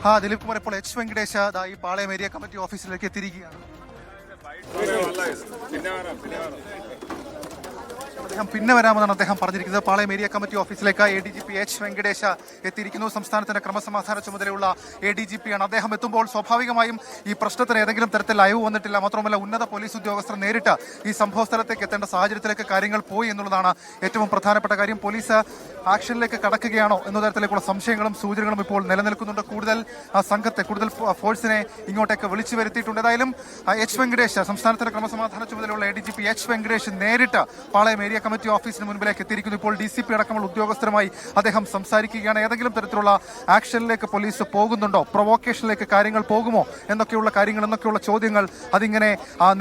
ദിലീപ് കുമാർ ഇപ്പോൾ എച്ച് വെങ്കടേശ ഈ പാളയം area committee ഓഫീസിലേക്ക് എത്തിയിരിക്കുകയാണ്. അദ്ദേഹം പിന്നെ വരാമെന്നാണ് അദ്ദേഹം പറഞ്ഞിരിക്കുന്നത്. പാളയം ഏരിയ കമ്മിറ്റി ഓഫീസിലേക്ക് ADGP എച്ച് വെങ്കടേശ എത്തിയിരിക്കുന്നു. സംസ്ഥാനത്തിന്റെ ക്രമസമാധാന ചുമതലയുള്ള ADGP ആണ്. അദ്ദേഹം എത്തുമ്പോൾ സ്വാഭാവികമായും ഈ പ്രശ്നത്തിന് ഏതെങ്കിലും തരത്തിൽ അയവ് വന്നിട്ടില്ല. മാത്രമല്ല ഉന്നത പോലീസ് ഉദ്യോഗസ്ഥർ നേരിട്ട് ഈ സംഭവ സ്ഥലത്തേക്ക് എത്തേണ്ട സാഹചര്യത്തിലേക്ക് കാര്യങ്ങൾ പോയി എന്നുള്ളതാണ് ഏറ്റവും പ്രധാനപ്പെട്ട കാര്യം. പോലീസ് ആക്ഷനിലേക്ക് കടക്കുകയാണോ എന്ന തരത്തിലേക്കുള്ള സംശയങ്ങളും സൂചനകളും ഇപ്പോൾ നിലനിൽക്കുന്നുണ്ട്. കൂടുതൽ സംഘത്തെ, കൂടുതൽ ഫോഴ്സിനെ ഇങ്ങോട്ടേക്ക് വിളിച്ചു വരുത്തിയിട്ടുണ്ട്. ഏതായാലും എച്ച് വെങ്കടേശ്, സംസ്ഥാനത്തിന്റെ ക്രമസമാധാന ചുമതലയുള്ള ADGP എച്ച് വെങ്കടേഷ് നേരിട്ട് പാളയം ഏരിയ കമ്മിറ്റി ഓഫീസിന് മുൻപിലേക്ക് എത്തിയിരിക്കുന്നു. ഇപ്പോൾ DCP അടക്കമുള്ള ഉദ്യോഗസ്ഥരുമായി അദ്ദേഹം സംസാരിക്കുകയാണ്. ഏതെങ്കിലും തരത്തിലുള്ള ആക്ഷനിലേക്ക് പോലീസ് പോകുന്നുണ്ടോ, പ്രൊവോക്കേഷനിലേക്ക് കാര്യങ്ങൾ പോകുമോ എന്നൊക്കെയുള്ള ചോദ്യങ്ങൾ അതിങ്ങനെ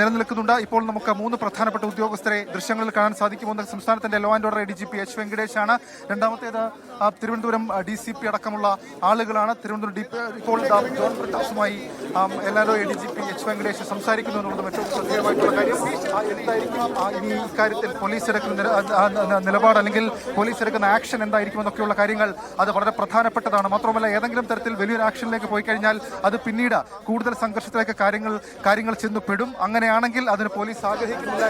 നിലനിൽക്കുന്നുണ്ട്. ഇപ്പോൾ നമുക്ക് 3 പ്രധാനപ്പെട്ട ഉദ്യോഗസ്ഥരെ ദൃശ്യങ്ങളിൽ കാണാൻ സാധിക്കുമെന്ന് സംസ്ഥാനത്തിന്റെ law and order ADGP H Venkatesh ആണ്. രണ്ടാമത്തേത് തിരുവനന്തപുരം DCP അടക്കമുള്ള ആളുകളാണ്. തിരുവനന്തപുരം ഇപ്പോൾ ജോൺ ബ്രിട്ടാസുമായി എല്ലാവരും ADGP എച്ച് വെങ്കടേഷ് സംസാരിക്കുന്നു എന്നുള്ളത് ഏറ്റവും ശ്രദ്ധേയമായിട്ടുള്ള കാര്യം. എന്തായിരിക്കും ഇനി ഇക്കാര്യത്തിൽ പോലീസ് എടുക്കുന്ന നിലപാട്, അല്ലെങ്കിൽ പോലീസ് എടുക്കുന്ന ആക്ഷൻ എന്തായിരിക്കും എന്നൊക്കെയുള്ള കാര്യങ്ങൾ അത് വളരെ പ്രധാനപ്പെട്ടതാണ്. മാത്രമല്ല ഏതെങ്കിലും തരത്തിൽ വലിയൊരു ആക്ഷനിലേക്ക് പോയി കഴിഞ്ഞാൽ അത് പിന്നീട് കൂടുതൽ സംഘർഷത്തിലേക്ക് കാര്യങ്ങൾ ചെന്നു പെടും. അങ്ങനെയാണെങ്കിൽ അതിന് പോലീസ് ആഗ്രഹിക്കുന്നില്ല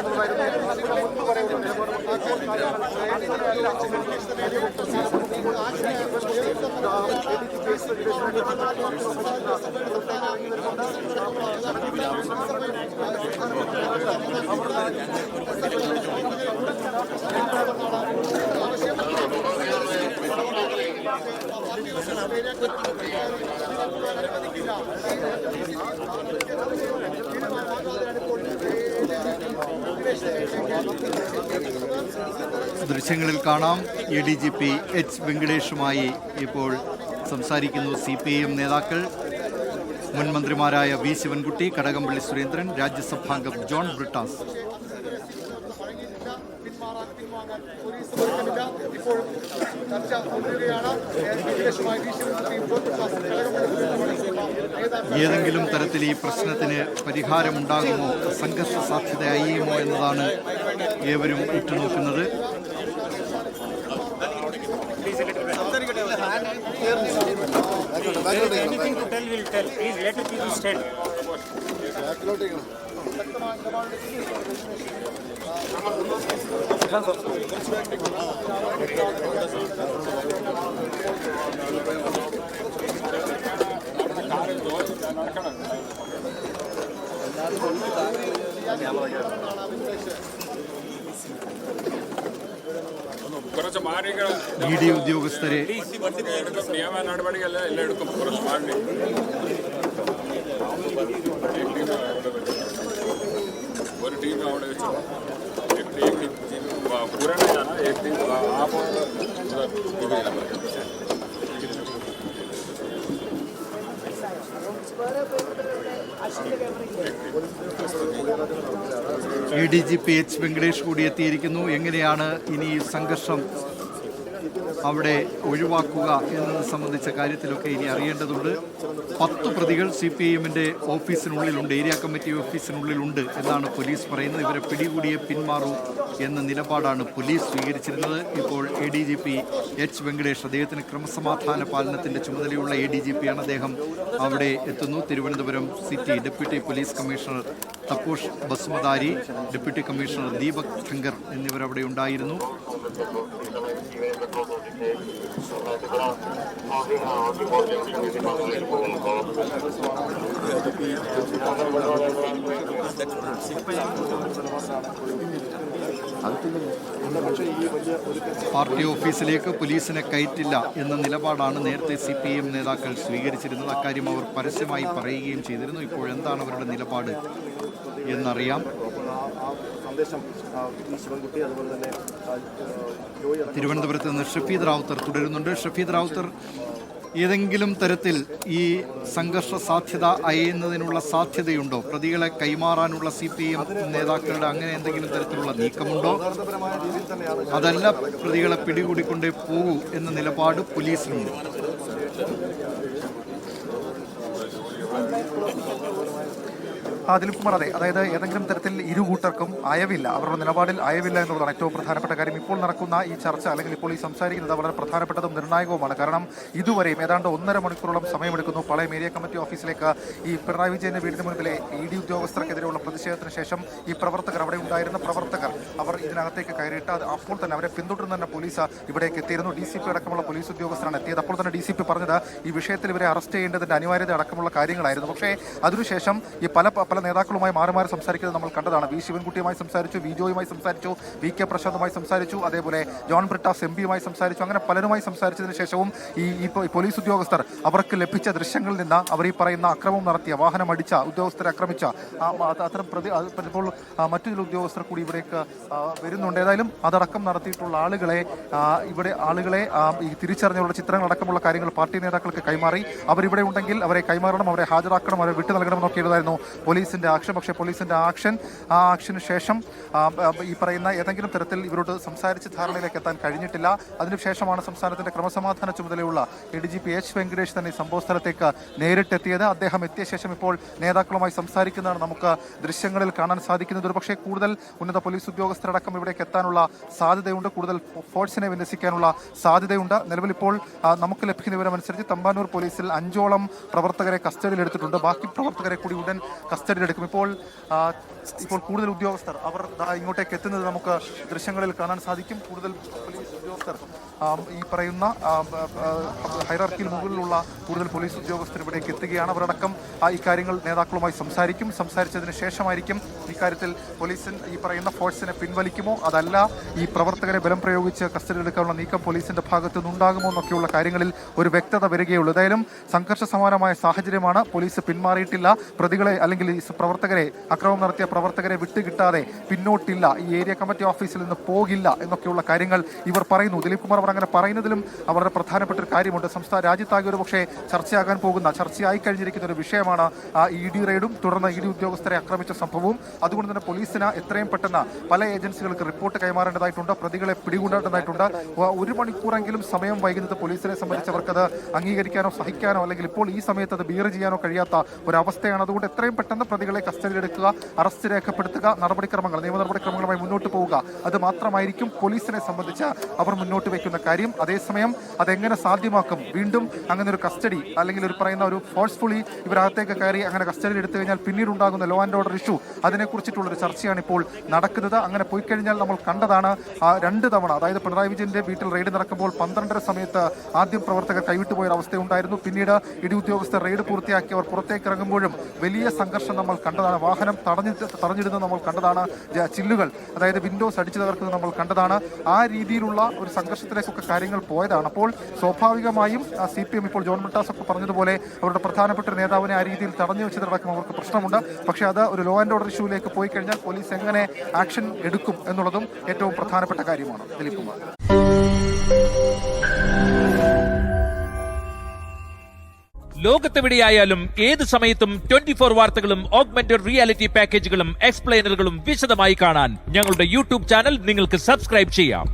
ദൃശ്യങ്ങളിൽ കാണാം ADGP എച്ച് വെങ്കടേഷുമായി ഇപ്പോൾ സംസാരിക്കുന്നു CPIM നേതാക്കൾ. മുൻ മന്ത്രിമാരായ V ശിവൻകുട്ടി, കടകംപള്ളി സുരേന്ദ്രൻ, രാജ്യസഭാംഗം ജോൺ ബ്രിട്ടാസ്. ഏതെങ്കിലും തരത്തിൽ ഈ പ്രശ്നത്തിന് പരിഹാരമുണ്ടാകുമോ, സംഘർഷ സാധ്യത അയ്യുമോ എന്നതാണ് ഏവരും ഉറ്റുനോക്കുന്നത്. ED ഉദ്യോഗസ്ഥരെ നിയമ നടപടികളെല്ലാം എല്ലാം എടുക്കും. കുറച്ച് മാറി ഒരു ടീം അവിടെ വെച്ചു. പുരാനാണ് एक टीम आप ADGP എച്ച് വെങ്കടേഷ് കൂടി എത്തിയിരിക്കുന്നു. എങ്ങനെയാണ് ഇനി സംഘർഷം അവിടെ ഒഴിവാക്കുക എന്നത് സംബന്ധിച്ച കാര്യത്തിലൊക്കെ ഇനി അറിയേണ്ടതുണ്ട്. 10 പ്രതികൾ CPIMന്റെ ഓഫീസിനുള്ളിലുണ്ട്, ഏരിയ കമ്മിറ്റി ഓഫീസിനുള്ളിലുണ്ട് എന്നാണ് പോലീസ് പറയുന്നത്. ഇവരെ പിടികൂടിയേ പിന്മാറൂ എന്ന നിലപാടാണ് പോലീസ് സ്വീകരിച്ചിരുന്നത്. ഇപ്പോൾ ADGP എച്ച് വെങ്കടേഷ്, അദ്ദേഹത്തിന് ക്രമസമാധാന പാലനത്തിന്റെ ചുമതലയുള്ള ADGP ആണ്. അദ്ദേഹം അവിടെ എത്തുന്നു. Thiruvananthapuram city deputy police commissioner Taposh Basumatari, deputy commissioner Deepak Shankar എന്നിവരവിടെ ഉണ്ടായിരുന്നു. പാർട്ടി ഓഫീസിലേക്ക് പോലീസിനെ കയറ്റില്ല എന്ന നിലപാടാണ് നേരത്തെ CPIM നേതാക്കൾ സ്വീകരിച്ചിരുന്നത്. അക്കാര്യം അവർ പരസ്യമായി പറയുകയും ചെയ്തിരുന്നു. ഇപ്പോഴെന്താണ് അവരുടെ നിലപാട് എന്നറിയാം. തിരുവനന്തപുരത്ത് നിന്ന് ഷഫീദ് റാവുത്തർ തുടരുന്നുണ്ട്. ഷഫീദ് റാവുത്തർ, ഏതെങ്കിലും തരത്തിൽ ഈ സംഘർഷ സാധ്യത അയയുന്നതിനുള്ള സാധ്യതയുണ്ടോ? പ്രതികളെ കൈമാറാനുള്ള CPIM നേതാക്കളുടെ അങ്ങനെ എന്തെങ്കിലും തരത്തിലുള്ള നീക്കമുണ്ടോ? അതല്ല, പ്രതികളെ പിടികൂടിക്കൊണ്ടേ പോകൂ എന്ന നിലപാട് പോലീസിനുണ്ട്. ദിലീപ് കുമാർ, അതെ, അതായത് ഏതെങ്കിലും തരത്തിൽ ഇരു കൂട്ടർക്കും അയവില്ല, അവരുടെ നിലപാടിൽ അയവില്ല എന്നുള്ളതാണ് ഏറ്റവും പ്രധാനപ്പെട്ട കാര്യം. ഇപ്പോൾ നടക്കുന്ന ഈ ചർച്ച അല്ലെങ്കിൽ ഇപ്പോൾ ഈ സംസാരിക്കുന്നത് വളരെ പ്രധാനപ്പെട്ടതും നിർണായകവുമാണ്. കാരണം ഇതുവരെയും ഏതാണ്ട് 1.5 മണിക്കൂറോളം സമയമെടുക്കുന്നു പാളയം ഏരിയ കമ്മിറ്റി ഓഫീസിലേക്ക് ഈ പിണറായി വിജയന്റെ വീടിന് മുൻപിലെ ED ഉദ്യോഗസ്ഥർക്കെതിരെയുള്ള പ്രതിഷേധത്തിന് ശേഷം ഈ പ്രവർത്തകർ, അവിടെ ഉണ്ടായിരുന്ന പ്രവർത്തകർ, അവർ ഇതിനകത്തേക്ക് കയറിയിട്ട് അപ്പോൾ തന്നെ അവരെ പിന്തുടർന്ന് തന്നെ പോലീസ് ഇവിടേക്ക് എത്തിയിരുന്നു. DCP അടക്കമുള്ള പോലീസ് ഉദ്യോഗസ്ഥരാണ് എത്തിയത്. അപ്പോൾ തന്നെ DCP പറഞ്ഞത് ഈ വിഷയത്തിൽ ഇവരെ അറസ്റ്റ് ചെയ്യേണ്ടതിന്റെ അനിവാര്യത അടക്കമുള്ള കാര്യങ്ങളായിരുന്നു. പക്ഷേ അതിനുശേഷം ഈ പല നേതാക്കളുമായി മാറി മാറി സംസാരിക്കുന്നത് നമ്മൾ കണ്ടതാണ്. വി ശിവൻകുട്ടിയുമായി സംസാരിച്ചു, വി ജോയുമായി സംസാരിച്ചു, VK പ്രശാന്തുമായി സംസാരിച്ചു, അതേപോലെ ജോൺ ബ്രിട്ടാസ് MPയുമായി സംസാരിച്ചു. അങ്ങനെ പലരുമായി സംസാരിച്ചതിന് ശേഷവും ഈ പോലീസ് ഉദ്യോഗസ്ഥർ അവർക്ക് ലഭിച്ച ദൃശ്യങ്ങളിൽ നിന്ന് അവർ ഈ പറയുന്ന അക്രമം നടത്തിയ, വാഹനം അടിച്ച, ഉദ്യോഗസ്ഥരെ ആക്രമിച്ച അത്തരം ഇപ്പോൾ മറ്റു ചില ഉദ്യോഗസ്ഥർ കൂടി ഇവിടേക്ക് വരുന്നുണ്ട്. ഏതായാലും അതടക്കം നടത്തിയിട്ടുള്ള ആളുകളെ ഈ തിരിച്ചറിഞ്ഞുള്ള ചിത്രങ്ങൾ അടക്കമുള്ള കാര്യങ്ങൾ പാർട്ടി നേതാക്കൾക്ക് കൈമാറി. അവരിവിടെ ഉണ്ടെങ്കിൽ അവരെ കൈമാറണം, അവരെ ഹാജരാക്കണം, അവരെ വിട്ടു നൽകണമെന്നൊക്കെ ഉള്ളതായിരുന്നു പോലീസിന്റെ ആക്ഷൻ. പക്ഷേ പോലീസിന്റെ ആക്ഷന് ശേഷം ഈ പറയുന്ന ഏതെങ്കിലും തരത്തിൽ ഇവരോട് സംസാരിച്ച് ധാരണയിലേക്ക് എത്താൻ കഴിഞ്ഞിട്ടില്ല. അതിനുശേഷമാണ് സംസ്ഥാനത്തിന്റെ ക്രമസമാധാന ചുമതലയുള്ള ADGP H വെങ്കടേഷ് തന്നെ സംഭവ സ്ഥലത്തേക്ക് നേരിട്ടെത്തിയത്. അദ്ദേഹം എത്തിയ ശേഷം ഇപ്പോൾ നേതാക്കളുമായി സംസാരിക്കുന്നതാണ് നമുക്ക് ദൃശ്യങ്ങളിൽ കാണാൻ സാധിക്കുന്നത്. ഒരു പക്ഷേ കൂടുതൽ ഉന്നത പോലീസ് ഉദ്യോഗസ്ഥരടക്കം ഇവിടേക്ക് എത്താനുള്ള സാധ്യതയുണ്ട്, കൂടുതൽ ഫോഴ്സിനെ വിന്യസിക്കാനുള്ള സാധ്യതയുണ്ട്. നിലവിൽ ഇപ്പോൾ നമുക്ക് ലഭിക്കുന്ന വിവരമനുസരിച്ച് തമ്പാനൂർ പോലീസിൽ 5ഓളം പ്രവർത്തകരെ കസ്റ്റഡിയിലെടുത്തിട്ടുണ്ട്. ബാക്കി പ്രവർത്തകരെ കൂടി ഉടൻ കസ്റ്റഡിയിലെടുക്കും. ഇപ്പോൾ കൂടുതൽ ഉദ്യോഗസ്ഥർ അവർ ഇങ്ങോട്ടേക്ക് എത്തുന്നത് നമുക്ക് ദൃശ്യങ്ങളിൽ കാണാൻ സാധിക്കും. കൂടുതൽ പോലീസ് ഉദ്യോഗസ്ഥർ ഈ പറയുന്ന ഹൈറാർക്കിയിൽ മുകളിലുള്ള കൂടുതൽ പോലീസ് ഉദ്യോഗസ്ഥർ ഇവിടേക്ക് എത്തുകയാണ്. അവരടക്കം ഇക്കാര്യങ്ങൾ നേതാക്കളുമായി സംസാരിച്ചതിന് ശേഷമായിരിക്കും ഇക്കാര്യത്തിൽ പോലീസിന് ഈ പറയുന്ന ഫോഴ്സിനെ പിൻവലിക്കുമോ അതല്ല ഈ പ്രവർത്തകരെ ബലം പ്രയോഗിച്ച് കസ്റ്റഡിയിലെടുക്കാനുള്ള നീക്കം പോലീസിന്റെ ഭാഗത്തു നിന്നുണ്ടാകുമോ എന്നൊക്കെയുള്ള കാര്യങ്ങളിൽ ഒരു വ്യക്തത വരികയുള്ളൂ. ഏതായാലും സംഘർഷ സമാനമായ സാഹചര്യമാണ്. പോലീസ് പിന്മാറിയിട്ടില്ല. പ്രതികളെ അല്ലെങ്കിൽ ഈ പ്രവർത്തകരെ, അക്രമം നടത്തിയ പ്രവർത്തകരെ വിട്ടുകിട്ടാതെ പിന്നോട്ടില്ല, ഈ ഏരിയ കമ്മിറ്റി ഓഫീസിൽ നിന്ന് പോകില്ല എന്നൊക്കെയുള്ള കാര്യങ്ങൾ ഇവർ പറയുന്നു. ദിലീപ് കുമാർ അവർ അങ്ങനെ പറയുന്നതിലും വളരെ പ്രധാനപ്പെട്ട ഒരു കാര്യമുണ്ട്. രാജ്യത്താകെ ഒരു പക്ഷേ ചർച്ചയായി കഴിഞ്ഞിരിക്കുന്ന ഒരു വിഷയമാണ് ED റെയ്ഡും തുടർന്ന് ED ഉദ്യോഗസ്ഥരെ ആക്രമിച്ച സംഭവവും. അതുകൊണ്ട് തന്നെ പോലീസിന് എത്രയും പെട്ടെന്ന് പല ഏജൻസികൾക്ക് റിപ്പോർട്ട് കൈമാറേണ്ടതായിട്ടുണ്ട്, പ്രതികളെ പിടികൂടേണ്ടതായിട്ടുണ്ട്. 1 മണിക്കൂറെങ്കിലും സമയം വൈകുന്നത് പോലീസിനെ സംബന്ധിച്ച് അവർക്കത് അംഗീകരിക്കാനോ സഹിക്കാനോ അല്ലെങ്കിൽ ഇപ്പോൾ ഈ സമയത്ത് അത് ബിയർ ചെയ്യാനോ കഴിയാത്ത ഒരവസ്ഥയാണ്. അതുകൊണ്ട് എത്രയും പെട്ടെന്ന് പ്രതികളെ കസ്റ്റഡിയിലെടുക്കുക, അറസ്റ്റ് രേഖപ്പെടുത്തുക, നിയമ നടപടിക്രമങ്ങളുമായി മുന്നോട്ട് പോവുക, അത് മാത്രമായിരിക്കും പോലീസിനെ സംബന്ധിച്ച് അവർ മുന്നോട്ട് വയ്ക്കുന്ന കാര്യം. അതേസമയം അതെങ്ങനെ സാധ്യമാക്കും? വീണ്ടും അങ്ങനെ ഒരു കസ്റ്റഡി അല്ലെങ്കിൽ ഒരു പറയുന്ന ഒരു ഫോഴ്സ്ഫുള്ളി ഇവരകത്തേക്ക് കയറി അങ്ങനെ കസ്റ്റഡിയിൽ എടുത്തു കഴിഞ്ഞാൽ പിന്നീട് ഉണ്ടാകുന്ന ലോ ആൻഡ് ഓർഡർ ഇഷ്യൂ, അതിനെക്കുറിച്ചിട്ടുള്ളൊരു ചർച്ചയാണ് ഇപ്പോൾ നടക്കുന്നത്. അങ്ങനെ പോയി കഴിഞ്ഞാൽ നമ്മൾ കണ്ടതാണ് 2 തവണ, അതായത് പിണറായി വിജയന്റെ വീട്ടിൽ റെയ്ഡ് നടക്കുമ്പോൾ 12:30 സമയത്ത് ആദ്യം പ്രവർത്തകർ കൈവിട്ടുപോയ അവസ്ഥയുണ്ടായിരുന്നു. പിന്നീട് ED ഉദ്യോഗസ്ഥർ റെയ്ഡ് പൂർത്തിയാക്കി അവർ പുറത്തേക്ക് ഇറങ്ങുമ്പോഴും വലിയ സംഘർഷം നമ്മൾ കണ്ടതാണ്. വാഹനം തടഞ്ഞിടുന്നത് നമ്മൾ കണ്ടതാണ്. ചില്ലുകൾ, അതായത് വിൻഡോസ് അടിച്ചു തകർക്കുന്നത് നമ്മൾ കണ്ടതാണ്. ആ രീതിയിലുള്ള ഒരു സംഘർഷത്തിലേക്കൊക്കെ കാര്യങ്ങൾ പോയതാണ്. അപ്പോൾ സ്വാഭാവികമായും CPM ഇപ്പോൾ ജോൺ ബ്രിട്ടാസ് ഒക്കെ പറഞ്ഞതുപോലെ അവരുടെ പ്രധാനപ്പെട്ട നേതാവിനെ ആ രീതിയിൽ തടഞ്ഞു വെച്ചതടക്കം അവർക്ക് പ്രശ്നമുണ്ട്. പക്ഷേ അത് ഒരു ലോ ആൻഡ് ഓർഡർ ഇഷ്യൂവിലേക്ക് പോയി കഴിഞ്ഞാൽ പോലീസ് എങ്ങനെ ആക്ഷൻ എടുക്കും എന്നുള്ളതും ഏറ്റവും പ്രധാനപ്പെട്ട കാര്യമാണ്. ദിലീപ് കുമാർ. ലോകത്തെവിടെയായാലും ഏത് സമയത്തും 24 വാർത്തകളും ഓഗ്മെന്റഡ് റിയാലിറ്റി പാക്കേജുകളും എക്സ്പ്ലെയിനറുകളും വിശദമായി കാണാൻ ഞങ്ങളുടെ YouTube ചാനൽ നിങ്ങൾക്ക് സബ്സ്ക്രൈബ് ചെയ്യാം.